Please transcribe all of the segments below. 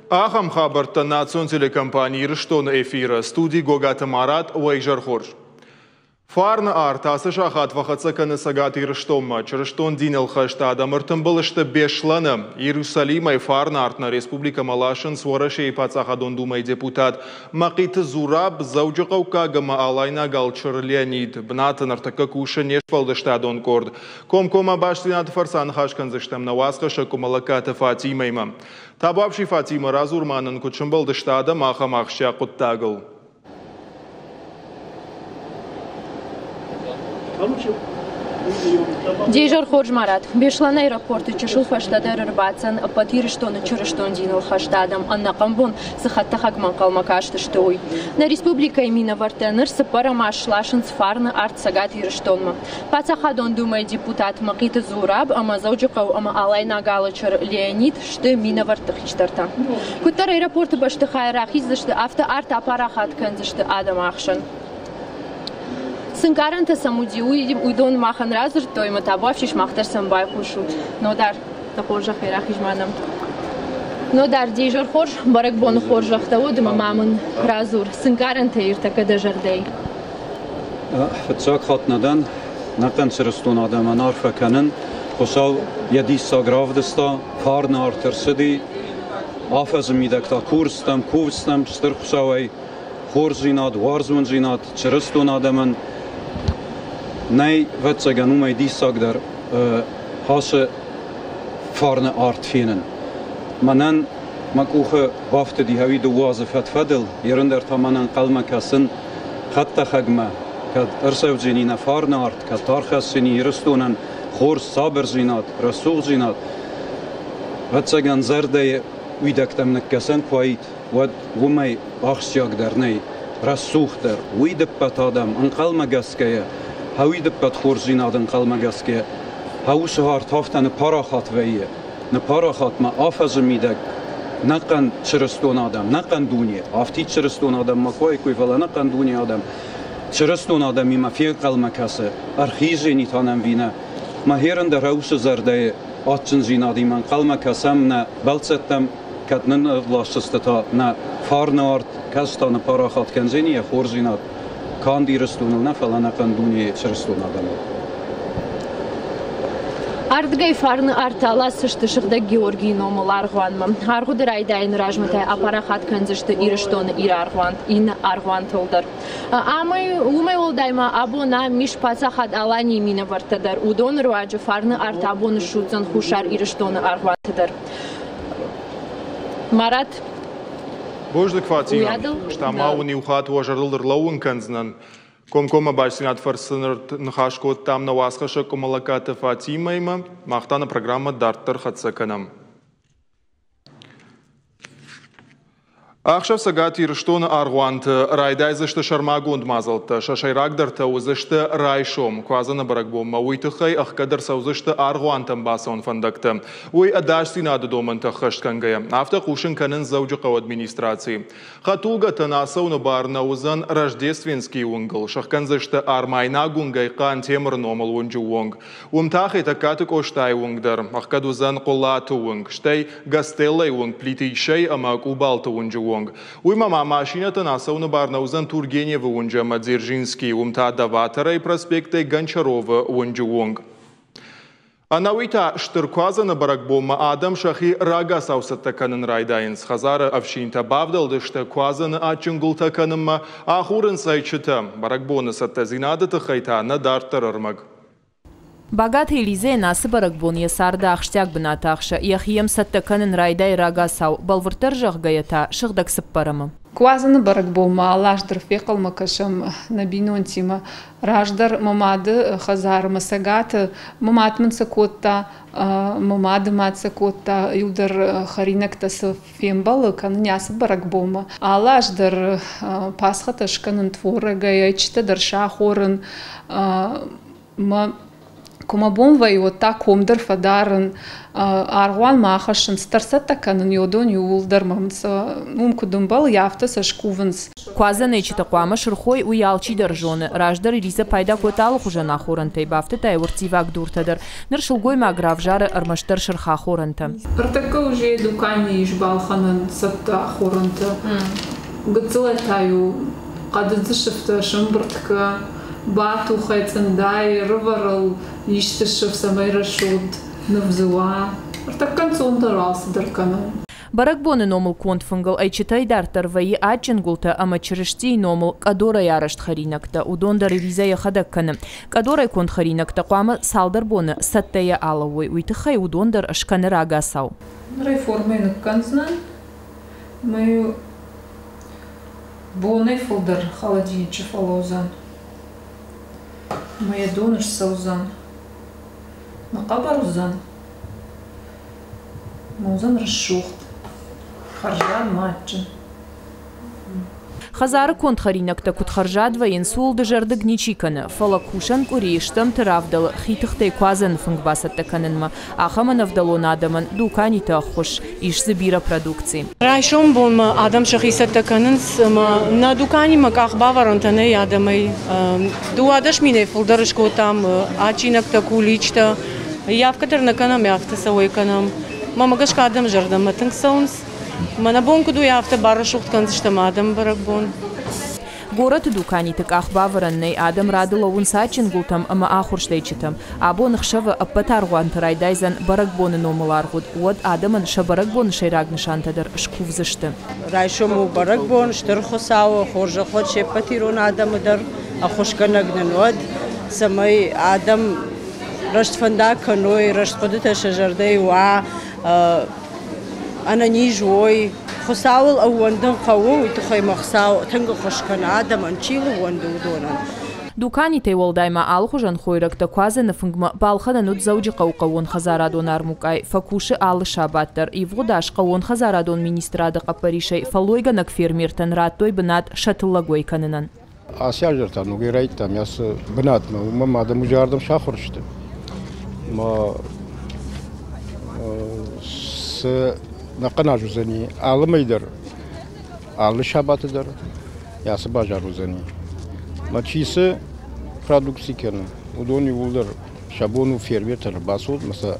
Ахам хабарта национ телекомпании Рыштон эфира студии Гогата Марат Уэйжар Хорж. Фарна артасы шахат вахацаканы сагат Рыштонма, Чырыштон динел хаштада мыртымбылышты бешланы. Иерусалимай фарна артна республика Малашын суарашей пацахадон думай депутат Мақиты Зураб заужықаука гама алайна галчыр Леонид. Бнатын артака куша нешпалдыштадон корд. Комкома баштинат фарсан хашканзыштам навасқаша кумалакаты Фатимайма. Табапши Фатима разурманын кучымбалдыштада маха-махша құттагыл. Дежор Хорж Марат. Бешлана аэропорты чешул фаштадар рбацан патирыштоны чырыштон диныл хаштадам анна камбон сахаттахагман калмакашты штуй. На республика имина вартеныр сапарамаш лашын сфарны арт сагат ирыштонма. Пацахадон думай депутат Мақиты Зураб ама заужықау ама алайна галычыр Леонид шты мина вартахиштарта. Куттар аэропорты башты хайрахиздышты авто арт апарахат кэнзышты адам ахшын. Сынкарanta самуди уйдон махан разыр тойма табавшиш махтар самбай хушут. Нодар тахоржа хайрахижманам. Нодар дежор хорж баракбон хоржахта удма мамын разур. Сынкарanta иртака дежардей. Фатсак хатнадан накан сырыстон адаман арфа канын хосал ядиса гравдыста фарна артырсыди афазым идакта курстам кувстам стырхсавай хорзинат варзмунзинат чырыстон адаман Nej vetsagan om mig dissagdar hase farne art finnen. Manan makuche wafte die hawi do waze fat fadel yernder tamanan qalma kasen hatta khagma kad ersevjini na farne art kad tarkhasini yirstonan khor saber zinat rasul zinat vetsagan zerde widaktam nakasen kwait wad gumay akhsyagdar nei rasuchter widpat adam an qalma gaskaya هاوید بد خورزی نادن قلمگسکه هاوش هارت هفتن پاراخات ویه نه پاراخات ما آفز میدک نقن چرستون آدم نقن دنیا آفتی چرستون آدم ما کوی ولی نقن دنیا آدم چرستون آدمی ما فی قلمکسه ارخیزی نیتانم وینه ما هرند روش زرده آتچن زینادی من قلمکسم نه بلستم کد نن لاشسته نه فارنارد کستا نه پاراخات کنزینی خورزی ناد کاندی رستون نه فلان کاندونی چرستون آدم. Ардгай фарны артала сышты шырда Георгий номыл арғуанмы. Арғуды райдайын ражмытай апарахат көнзішті ирыштоны ир арғуан, ин арғуан тылдыр. Амай умай олдайма абона миш пацахат алани мина вартадар. Удон руаджы фарны арт абоны шудзан хушар ирыштоны арғуан тыдыр. Марат Бождық Фатима, штама униухат уажарылдыр лауын кәнзінен. Комкома башсинат фарсыныр нхашкот там на васхаша комалаката Фатимайма, махтана программа дарттар хатсаканам. Ахшав сагати рыштоны арғуанты, райдайзышты шармагунд мазалты, шашайрагдарты узышты райшом, квазаны баракбом, мауитыхай ахкадар саузышты арғуантым басон фандакты. Уй адашсинады домынты хышткангая, авта кушын канын заужықау администрации. Хатулга тынасауны барна узан рождественский унгл, шахканзышты армайна гунгайқан темір номыл унжу унг. Умтахай такатык оштай унгдар, ахкадузан қолаты унг, штай гастеллай унг, плитейшай амак убалты унжу унг. Уймама машината насауны барнаузан Тургенева унжа Мадзержинский, умта Даватара и проспекта Гончарова унжу унг. Анауита штырквазаны баракбома адам шахи рага саусаттаканын райдайынс. Хазары авшинта бавдалды штырквазаны ачынгултаканымма ахурын сайчыта. Баракбоны саттазинадыты хайтаны дарттарырмаг. Богатый Лизе насы баракбон ясарда ахштяк бынатахша. Яхием саттаканын райдай рага сау. Балвыртар жағгайата шығдак сыппарамы. Квазаны баракбома алашдыр фекал макашам набинон тима. Раждар мамады хазар масагат мамад мансакотта мамады мацакотта юлдар харинакта фембал каннясы баракбома. Алашдыр пасхаташ канын творага ячта дарша хорын ма Комабон вайота комдер фадарен аргуан махашен старсата канен йодон юлдер мамца кудумбал яфта сашкувенс. Кваза нечита квама шырхой уялчи держоны. Раждар Ириза пайда котал хуже нахорынтай бафты тайвуртивак дуртадыр. Ныршылгой маграв жары армаштыр шырха хорынты. Артака уже дукани ишбалханын сатта хорынты. Гыцылатаю кадыдышыфты шымбыртка бату хайцандай рыварыл иштышыф самай рашуд навзуа. Артакан сондарался дарканын. Баракбоны номыл контфунгал айчитай дартар ваи ачингулта ама чирышти номыл кадора ярашт харинакта удондар Ириза хадакканы. Кадорай конт харинакта куама салдар боны саттая алавой уйтыхай удондар ашканы рагасау. Реформы канцнан мою боны фолдер холодильниче фалозан. Моя доныш саузан. Макабарузан. Маузан расшухт. Харжан матчын. Хазары конт харинакта кутхаржад ваен сулды жарды гничиканы. Фалакушан куриштам тыравдалы хитыхтай квазан фунгбасатта канынма. Ахаман авдалон адаман дуканита ахуш ишзы бира продукции. Райшом болма адам шахисатта канынс на дукани маках баварантане адамай. Дуадаш мине фулдарышко там ачинакта куличта. Явкатыр наканам явта савой канам. Мамагашка адам жардам атынксаунс. Манабонку ду яфта барашухт канзыштам адам баракбон. Город дуканитык ахбавараннай адам радылауын сачин гултам ама ахурштайчитам. Абон хшава аппатаргуан тарайдайзан баракбоны номаларгуд. Уад адаман шабаракбон шайрагнышантадыр шкувзышты. Райшому баракбон штырхосау хоржа хоче патирон адамыдар ахушканагнан уад. Самай адам раштфандак каной раштходыта шажардай уа أنا نيجوي خساول أو وندن قوي تخي مخساو تنقل خشكن عدم أنشيله وندو دونا. Дуканите волдайма алхужан хойракта кваза нафунгма балхана нут зауджи қауқауын хазарадон армукай факуши алы шабаттар и вғудаш қауын хазарадон министрады қапаришай фалойганак фермертан раттой бінат шатыллагой канынан. Асия жертан угерайттам ясы бінат ма адам ужардым шахуршты. Ма с نقنا جوزني عالم يدر عال شابات در يا سباجار جوزني ما تشيس برودكسي كن ودوني ولدر شابونو فيربيتر باسود مثلا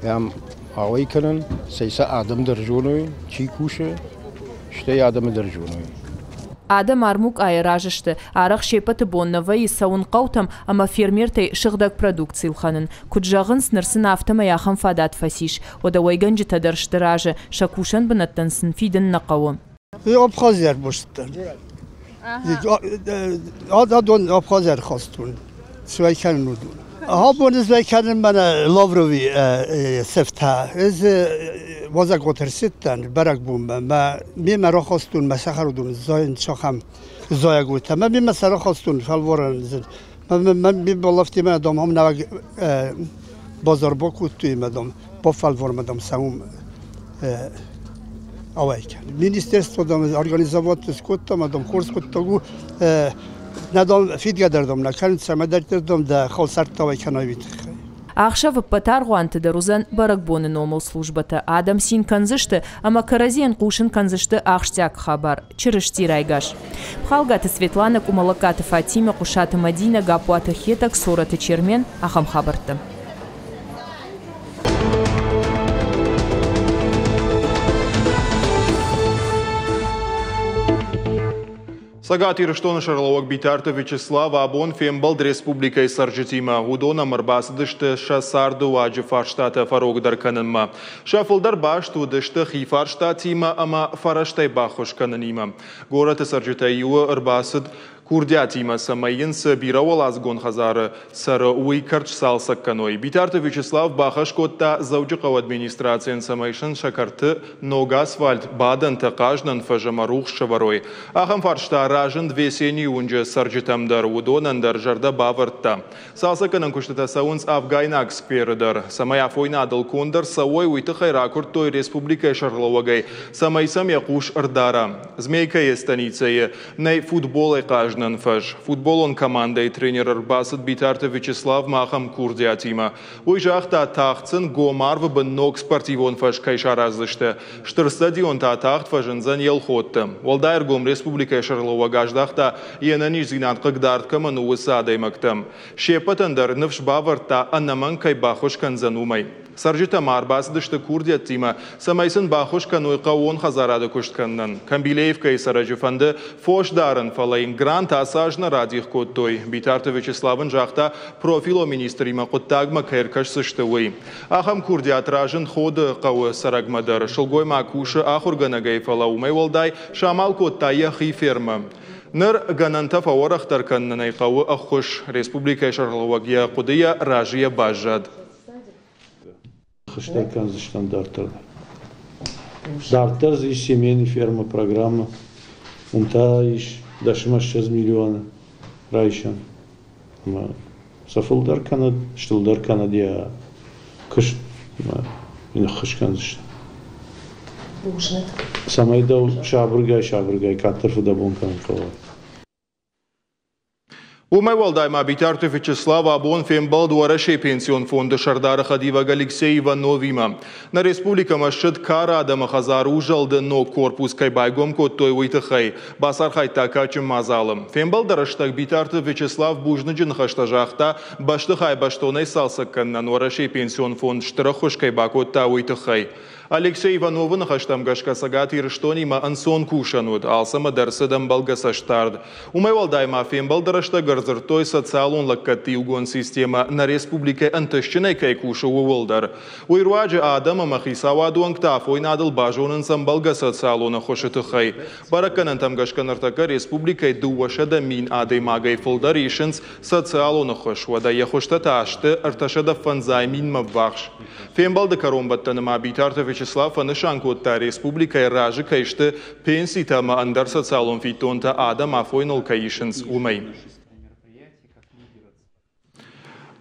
يام هواي كنن سيسا آدم در جونوي چي كوشه شتي آدم در جونوي Адам армук айражышты, арах шепаты боннавай саун қаутам, ама фермертай шығдаг продукции лханын. Куджағын снырсын автама яхам фадат фасиш. Ода ойганжы тадаршты ражы, шакушан бінаттансын фидін нақауы. Абхазияр бошттан. Ададон Абхазияр хастун. Свайкан нудун. Habon zweikanın bana Lavrovi sefta. Ez vaza gotersitten barak bum. Ma mime rakhastun masakhardun zayn chakam zaya gota. Ma mime sarakhastun falvoran. Ma mime ballafti ma dom ham navag bazar bokutu madam. Po falvor madam saum awaykan. Ministerstvodan organizavat skotta madam kurs skottagu ندام فیدیا دردم نکردم سمدر دردم در خالصرت تاوی کنایویت. Ахша в патаргуанты дарузан баракбоны номал службата. Адам син канзышты, ама каразиен кушин канзышты ахштяк хабар. Чирышти райгаш. Пхалгаты Светлана Кумалакаты Фатима Кушаты Мадина Гапуаты Хетак Сораты Чермен Ахам хабарты. Сагат Ирштон Шарловак Битарта Вячеслав Абон Фембалд Республика Саржитима Удона Марбасдышты Шасарду Аджи Фарштата Фарогдар Кананма. Шафлдар Башту Дышты Хифарштатима Ама Фараштай Бахош Кананима. Город Саржитаю Арбасд Курдятима Самайинс Биравал Азгон Хазара Сара Уикарч Салсак Каной. Битарта Вячеслав Бахашкотта Зауджиков администрациен Самайшин Шакарты Нога Асфальт Бадан Такажнан Фажамарух Шаварой. Ахам Фаршта Ражен Двесени Унджа Саржитамдар Удонандар Жарда Баварта. Салсаканан Куштата Саунс Афгайнак Спердар. Самая Фойна Адалкундар Савой Уитахай Ракурт Той Республика Шарловагай. Самайсам Якуш Ардара. Змейка Естаницей. Ней футбол и каждый бажнан фаж. Футболон командой тренер Басат Битарта Вячеслав Махам Курдиатима. Ой жахта тахтсын гомар в беннок спортивон фаж кайшаразлышты. Штыр стадион та тахт фажын зан елхотты. Волдайр гом республика Шарлова гаждахта енаниш зинан қыгдарткамын уыса даймактым. Шепатандар нывш баварта аннаман кай бахош канзанумай. Саржита марбасдышты Курдиатима самайсын бахош кануйқа 10 хазарады күштканнан. Камбилеев кай саражифанды фош дарын фалайын грант асажна радих коттой. Битарта Вячеславын жақта профило министрима құттагма кайркаш сыштывый. Ахам Курдиат ражын ходы қауы сарагмадар. Шылгой макушы ахурганагай фалаумай волдай шамал коттая хиферма. Ныр гананта фаворахтар каннанай қауы ахуш. Республика Шарловагия қудыя ражия бажад. Хэштег стандарттар. Дартар здесь семейная ферма программа. Унта иш дашма 6 миллиона райшан. Сафылдар канад, штылдар канадия кыш ина хышкан здесь. Самайда шабыргай катырфы да бонкан кавай. Умай Валдайма Битарта Вячеслава Абон Фембал Дуарашей пенсион фонда Шардара Хадива Алексеева Новима. На республика Машид Кара Адама Хазару жалды но корпус кайбайгом коттой уйтахай. Басар хайта качым мазалым. Фембал дараштаг Битарта Вячеслав Бужныджин хаштажахта баштахай баштонай салсаккан на Нуарашей пенсион фонд штырахуш кайбакотта уйтахай. Алексей Иванова на хаштам гашкасагат ирштонима ансон кушануд, алсама дарсадам балгасаштард. Умай Валдайма Фембал дарашта гарзартой социалон лаккати угон система на республике антащинай кай куша уволдар. Уйруаджи Адама Махисава дуангтаф ойнадыл бажонын самбалга социалона хошытыхай. Бараканан там гашканартака республикай дуашада мин адей магай фолдаришенс социалона хошвада яхоштата ашты арташада фанзай мин маввахш. Фембал да каромбаттаныма Битарта Вячеслав Анышанкотта республика ражи кайшты пенситама андар социалон фитонта Адам Афойнал кайшенс умай.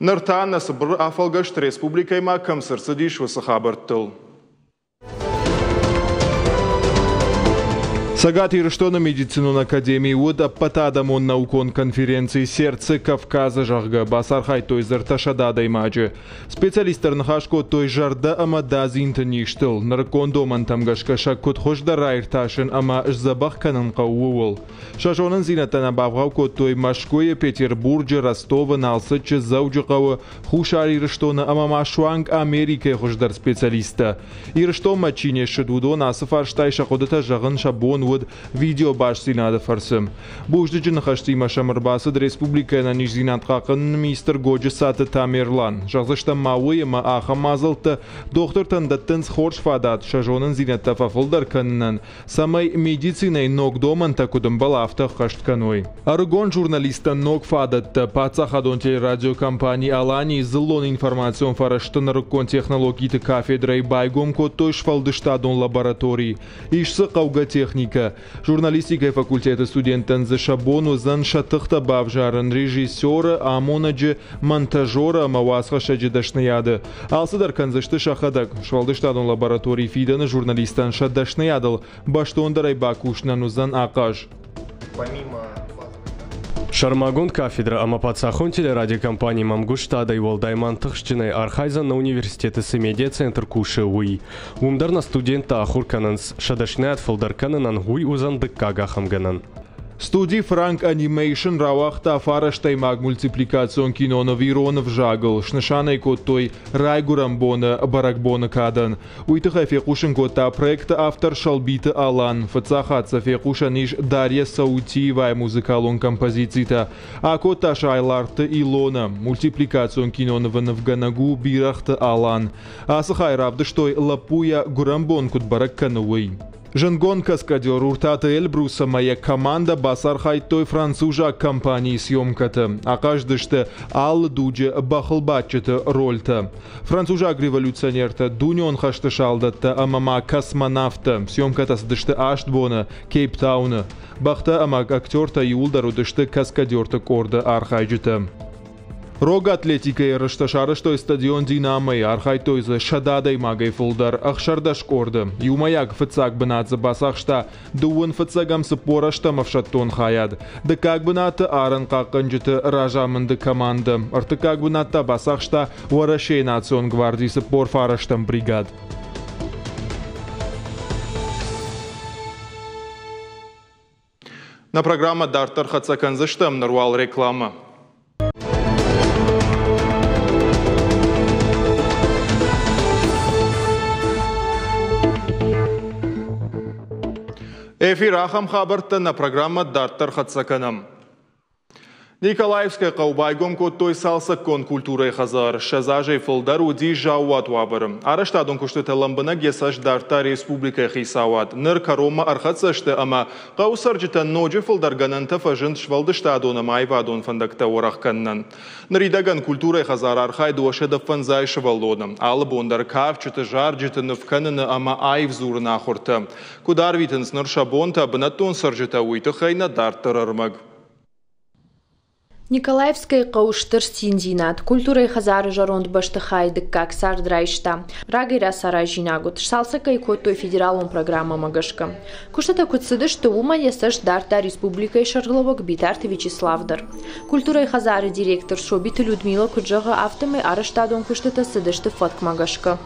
Нартан насыбыр афалгашт республикай макам сырсыдиш высахабарттыл. Сагат Ирштона медицинун академии уд патадамон наукон конференции сердце Кавказа жахга басархай той зарташада даймаджи. Специалистар нахашко той жарда ама дазинта ништыл. Наркондоман тамгашка шаккот хожда райрташен ама жзабах канан қауывыл. Шашонын зинатана бавгавко той Машкое Петербурджи Ростова налсычы зауджи қауы хушар Ирштона ама Машуанг Америка хождар специалиста. Ирштон мачине шедудо насыфарштай шақодата жағын шабон видео баш зинады фарсым. Буждыжын хашти машамырбасы республика на нижзинат қақын мистер Годжи Саты Тамерлан. Жағзышта мауы ема аха мазылты доктор тандаттын схорш фадат шажонын зинатта фафылдар канынан. Самай медицинай ног доман такудым балафта хаштканой. Аргон журналиста ног фадатта пацахадон телерадиокомпании Алани зылон информацион фараштын рыккон технологиты кафедрай байгом коттой шфалдыштадон лаборатории. Ишсы қауға техника. Журналистика факультета студентан за шабону зан шатыхта бавжарын режиссера, амонаджи монтажера мавасха шаджидашнаяды. Алсыдар канзышты шахадак. Швалдыштадон лаборатории фиданы журналистан шаддашнаядыл. Баштондарай бакушнану зан акаш. Шармагон кафедра Амапацахон телерадиокомпании Мамгуштада и Волдайман Тахшчиной Архайза на университете Семедия центр Куши Уи. Умдарна студента Ахуркананс Шадашнят Фалдарканан Гуй Узандыкка Гахамганан. Студии Франк Анимейшн равахта фараштай маг мультипликацион кинона Виронов жагл, шнышаной коттой Райгурамбона Баракбона кадан. Уйтыха фекушен кота проекта автор Шалбита Алан, фацахатса фекушаниш Дарья Саутиевая музыкалон композицита, а кота Шайларта Илона, мультипликацион кинона Ванавганагу Бирахта Алан, а сахайравда штой Лапуя Гурамбон кут Бараккановый. Жангон каскадер уртата Эльбруса моя команда басархай той францужа компании съемката. А каждышты ал дуджи бахылбатчыты рольта. Францужак революционерта дуньон хаштышалдатта амама космонавта. Съемката сдышты аштбона, Кейптауна. Бахта амак актерта юлдару дышты каскадерта корда архайджита. Rog atletika yarışta şarıştoy stadion Dinamay arxaytoyza şadaday magay fuldar axşardaş kordı. Yumayak fıtsak binatı basaqşta duun fıtsagam sporashta mafşatton xayad. Dıkak binatı arın qaqıncıtı rajamındı komandı. Artıkak binatta basaqşta Varaşey Nasion Gvardii spor faraştam brigad. На программа Дартар Хацаканзыштам нарвал реклама. Эфир Ахам Хабарта на программа Дартар Хацаканам. Николаевская Каубайгом коттой салса кон культурой хазар, шазажей фолдар уди жауат вабарым. Араштадон куштыта ламбана гесаш Дарта республика хисават. Ныр карома архатсашты ама қаусаржыта ноджи фолдар гананта фажын швалдыштадона майвадон фандакта орахканнан. Ныридаган культурой хазар архай дуашеда фанзай швалдоном. Албондар кавчыта жаржыта нывканына ама айвзур нахурта. Кударвитенс ныр шабонта бнатон саржыта уйты хайна Дартар армаг. Николаевская қауыштыр синдинат, культурой хазары жаронд баштыхайды как сардрайшта. Рагайра сара жинагут, шалсакай коттой федералон программа магашка. Куштата кутсыдыш тума ясаш Дарта республикой Шарловок Битарты Вячеславдар. Культурой хазары директор Шобиты Людмила Куджага автомы араштадон куштата сыдышты фотк магашка.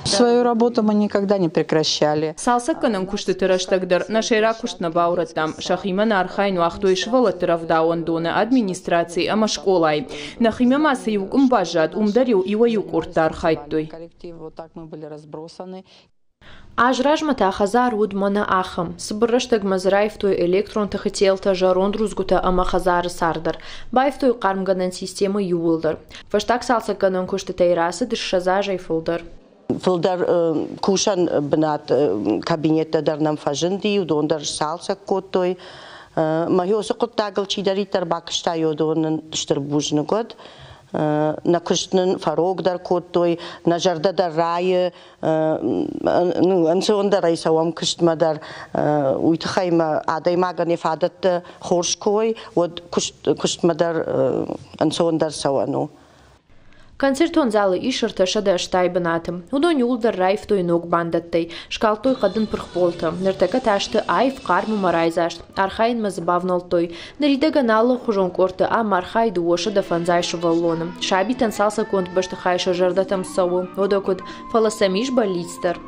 Свою работу мы никогда не прекращали. Салсаканан куштыты раштагдар, нашейра куштна бауратам, шахиман архайну ахтой швалатыравдаон дона администрации ама школай. Нахиме маса юкум бажат, умдарил ива юкурта архайттой. Ажражмата хазар удмана ахам. Сбраштаг мазраев той электрон тахетелта жарон рузгута ама хазар сардар. Байв той кармганан система ювылдар. Фаштак салсаканан куштыта ирасы дыршазажай фулдар. Филдар кушан бнат кабинетта дарнам фажинди, удондар салса коттой. Махиоса коттагал чидари тарбакшта йодонан штырбужны год. На куштнын фарогдар коттой, на жардадар райы, ансондар айсавам куштмадар уйтхайма адаймаган ифадат хоршкой, вот куштмадар ансондар савану. Концертон залы ишырты шада штайбынатым. Удон юлдар райф той ног бандаттай, шкалтой қадын пырхполты. Ныртака ташты айф қармы марайзашт. Архайн мазыбавнал той. Наридага налы хужон корты, а мархай дуоша да фанзайшу валлоным. Шабитан салса конт башты хайша жардатам сову. Водокуд фаласамиш балистар.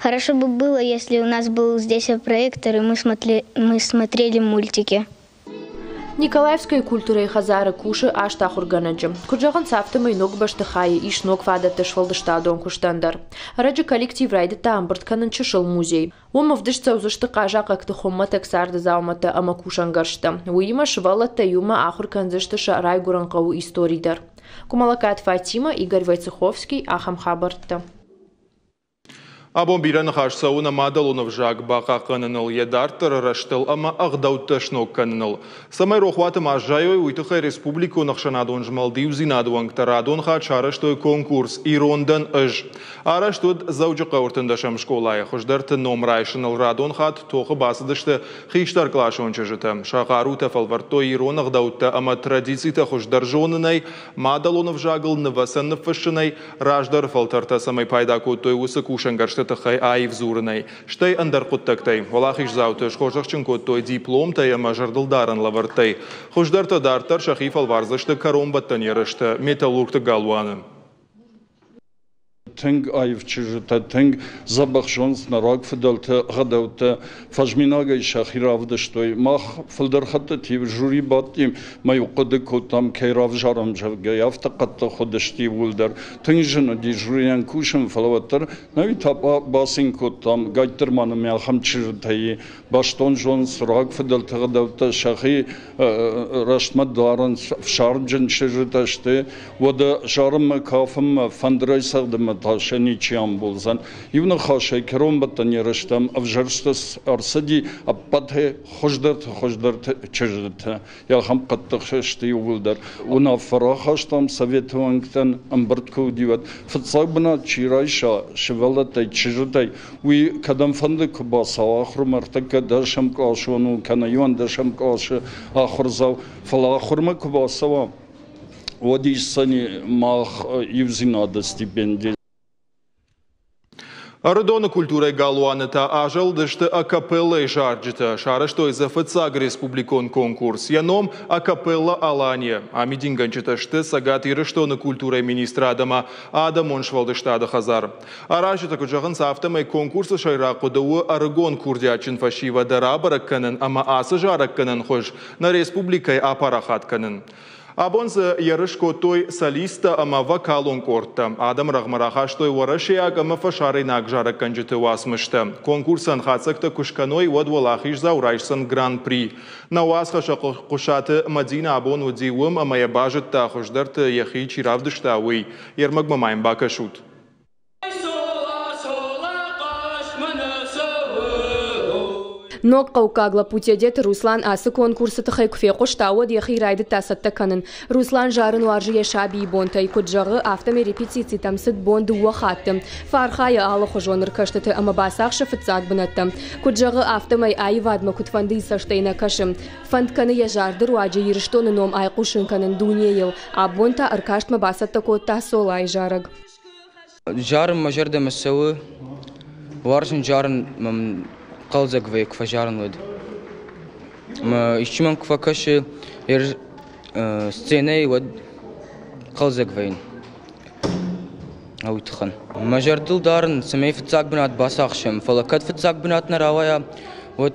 Хорошо бы было, если у нас был здесь проектор, и мы смотрели мультики. Николаевской культурой хазары куши аштахурганаджи. Куджаган сафтамай ног баштыхайы иш ног фадаты швалдыштадон куштандар. Раджи коллектив райды тамбыртканын чышыл музей. Умов дышца узышты кажа какты хомма таксарды заумата ама кушангаршта. Уима швалата юма ахурканзышты шарай гуранкаву историдар. Кумалакат Фатима, Игорь Войцеховский, Ахам Хабарта. Абон биран хашсауна мадалунов жаг бака каныныл едартыр раштыл ама ағдауташнок каныныл. Самай рохватым ажайой уйтыхай республику нақшанадон жмалдив зинадуан ктарадон хачарыштой конкурс ирондан ыж. Араштуд заужы қауртындашам школай. Хождарты номрайшыныл радон хат тоқы басыдышты хиштар клашон чыжыты. Шақару тафалвартой ирон ағдаутта ама традицийта хождар жонынай мадалунов жагыл нывасан нывфышынай раждар фалтарта самай пайда коттой усы кушангаршты тахай айвзурнай. Штай андар куттактай. Валахиш заутыш хожахчин коттой диплом тай ама жардылдаран лавартай. Хождарта дартар шахиф алварзашты каромбаттан ярышты металлургты галуаны. Тэнг айвчыжыта, тэнг забахшонс нараг фидалты гадауты фажминага шахиравды штой. Мах филдерхатты тив жюри баттим майуқады котам кейрав жарам жавга яфта қатты ходышти вулдар. Тэнг жыны ди жюриян кушын фалаваттар нави тапа басин котам гайттырманы мяхам чыжытайы баштон жонс раг фидалты гадауты шахи рашмад даран фшарм жын чыжыташты. Вада жарым кафым фандрайсагдым Ташеничиан болзан. Ивна хашай кером баттан ярыштам авжарстас арсади аппатhe хождарт чыждырт. Ялхам каттыхшты югулдар. Уна фарахаштам советуангтан амбыртку диват. Фцабна чирайша шевалатай чыждай. Уи кадам фанды кубаса ахрумартака дашам кашону канаюан дашам кашы ахрзав фалахурма кубасава. ودي السنة ما يوزنا دا стипендия. Ардона культурой галуаната ажал дышты акапеллой жарджита, шараштой за фацаг республикон конкурс. Яном акапелла Алания. Амидинганчита шты сагат ирыштона культурой министра Адама Адам швалдыштада хазар. Аражита куджаган сафтамай конкурса шайрақудауы аргон курдячин фашива дарабаракканын, ама асы жаракканын хош на республикай апарахатканын. Абонза ярышко той солиста ама вокалон корта. Адам рагмарахаш той варашияк ама фашаринак жарак канжыты васмышты. Конкурсан хацакта кушканой водвалахиш заурайшсан гран-при. На уасхаша кушаты Мадина абон удзиуым ама ябажытта хождарты яхи чиравдыштауый. Ермагмамайм бакашут. Ног қаукагла путедет Руслан асы конкурсы тұхай күфе қоштауы дехи райды тасатты канын. Руслан жарын уаржы ешаби бонтай күджағы автоме репетиции тамсыд бонды уақатты. Фархайы алы қожоныр каштыты ама басақшы фыцак бұнатты. Күджағы автомай айы вадма күтфанды саштайна кашым. Фандканы ежарды руаджы еріштоны ном айқушын канын дуне а бонта аркаштма басатты котта солай жарыг. Жарым мажарды мәсеуі, варжын жарын قلزق فيك فجارن ود ما يشتمن كفكش ستيني ود قلزق فين أو يتخن ما جردل دارن سمي فتزاق بنات باساخشم فلكت فتزاق بنات نراويا ود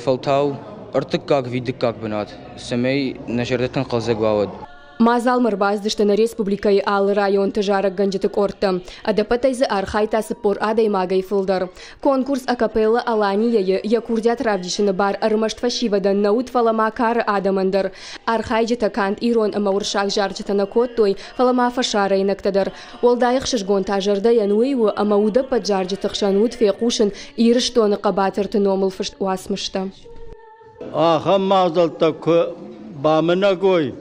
فلتاو ارتقاق فيدقاق بنات سمي نجردتن قلزق واود Мазал мырбаздышты на республикай ал район тыжарак ганжыты корты. Адапатайзы архайта сыппор адай магай фылдар. Конкурс акапелла Аланияйы якурдят равдишыны бар армашт фашивадан наут фалама кары адамандар. Архайджыта кант ирон амауршак жарчытана коттой фалама фашара инактадар. Олдайық шышгон тажырда януйу амауда паджарчытық шанут феқушын ирыштоны қабатырты номыл фышт уасмышта. Ахам мазалта бамынагой.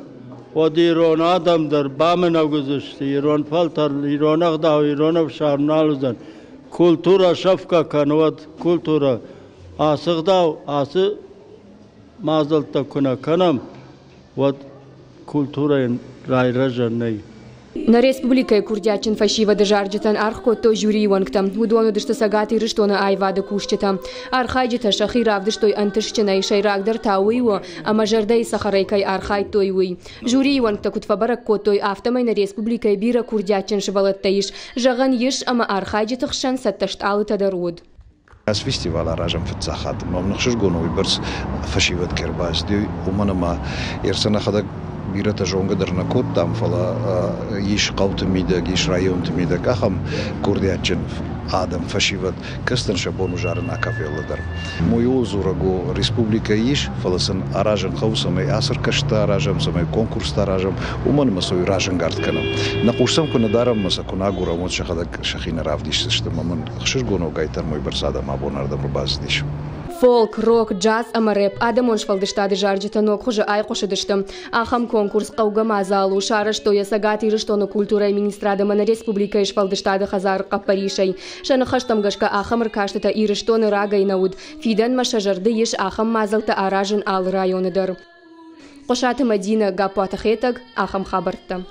ود ایران آدم در بام نگذاشته ایران فلتر ایران اقدام ایران فشار نالوزن کلتورا شفقه کنود کلتورا آسق داو آسق مازلتا کنم ود کلتورا رای رجن نی На республикай курдячин фашива дежарджитан архкото жюри вангтам. Удону дышты сагати рыштона айвада кушчета. Архайджита шахирав дыштой антышчина и шайрагдар тауио, а мажардай сахарайкай архай тойуи. Жюри вангта кутфабарак котой автомай на республикай бира курдячин шивалаттаиш. Жаган еш ама архайджитах шан сатташт алыта даруд. از فستیوال راجم فتزاخت ممنخش گونوی برس فشیوت کرباز دی ومنما ارسنا خدا بیرت جونگ در نکوت دام فلا یش قوت میده یش رایون میده کام کردیاتچن آدم فشیوت کستن شبون جارن اکافیل در مویو زورگو республика یش فلسن راجم خوسم اسر کشتا راجم سمای کنکورس تا راجم ومنما سوی راجم گارد کنم نقوشم کنه دارم مثلا کنه گورامون شخدا شخین رافدیش شتم من خشش گونو گایتر موی برساده ما بوناردم رو باز دیش Фолк, рок, джаз, ама рэп, адамон швалдыштады жарджита ног хуже айқошыдышты. Ахам конкурс қауға мазалу, шары што я сагати рыштоны культурай министрадама на республика швалдыштады хазар қапаришай. Шаны хаштам гашка ахам ркаштыта и рыштоны рагай науд. Фиден машажарды еш ахам мазалта аражын ал районыдыр. Қошаты Мадина гапуатахетаг ахам хабарта.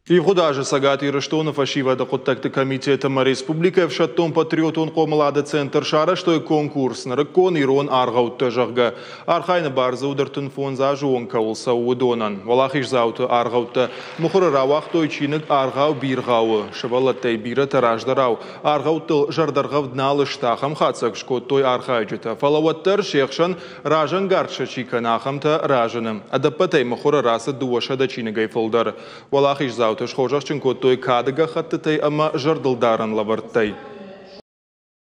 И худаже сагати рыштона фашива да коттакты комитетом республика в шаттон патриотон комлада центр шара что конкурс на ракон ирон аргаутта жагга архайна барза удартын фон за жонка улса удонан валахиш зауту аргаутта мухура равах той чиник аргау биргау швалаттай бира тараждарау аргаутыл жардаргав дналы штахам хацак шко той архайджита фалаваттар шехшан ражан гарша чиканахамта ражаным адапатай мухура раса дуаша да чинигай фолдар валахиш зауту Тошхожашчин котой кадга хатттай ама жардылдарын лаварттай.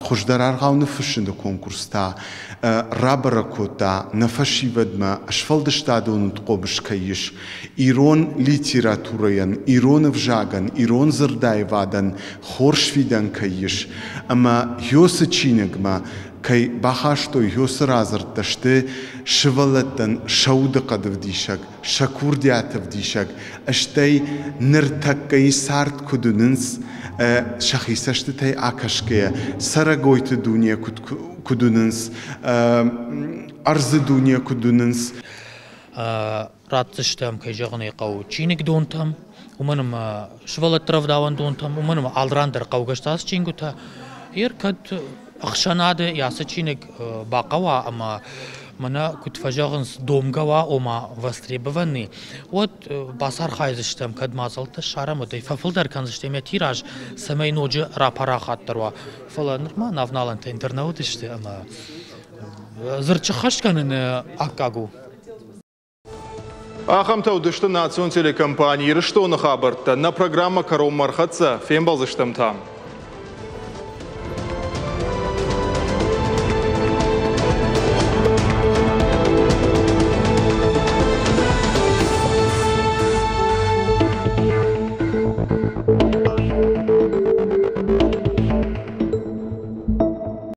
Хождарар гауны фишинде конкурста рабара кота нафашивадма ашфалдыштадон тқобышкайыш ирон литератураян ирон вжаган ирон зырдайвадан хоршвидан кайыш ама ёсы чинегма кай бахашто ёсы разырташты шывалаттан шауды қадывдишак шакурдиатывдишак аштай ныртаккай сарт кудунынс шахисашты тай акашкая сарагойты дуния кудунынс арзы дуния кудунынс راتشتم كيجغني قو تشينك دونتم ومنم شوال الطرف داون دونتم ومنم علران در قوغشتاس تشينغوتا يركد أخشاناد ياسچينك باقوا أما منا كنت فجاغنس دومغوا أما وستريبواني ود باسار خايزشتم كد مازلت شارم ودي ففلدر كانزشتم تيراج سمي نوجه رابارا خاطروا فلا نرما نافنالن انترنودشت أما زرچخش كانن أكاغو Ахам таудышты национ телекомпании, что на хабарта, на программа «Кором Мархатца», фембал заштам там.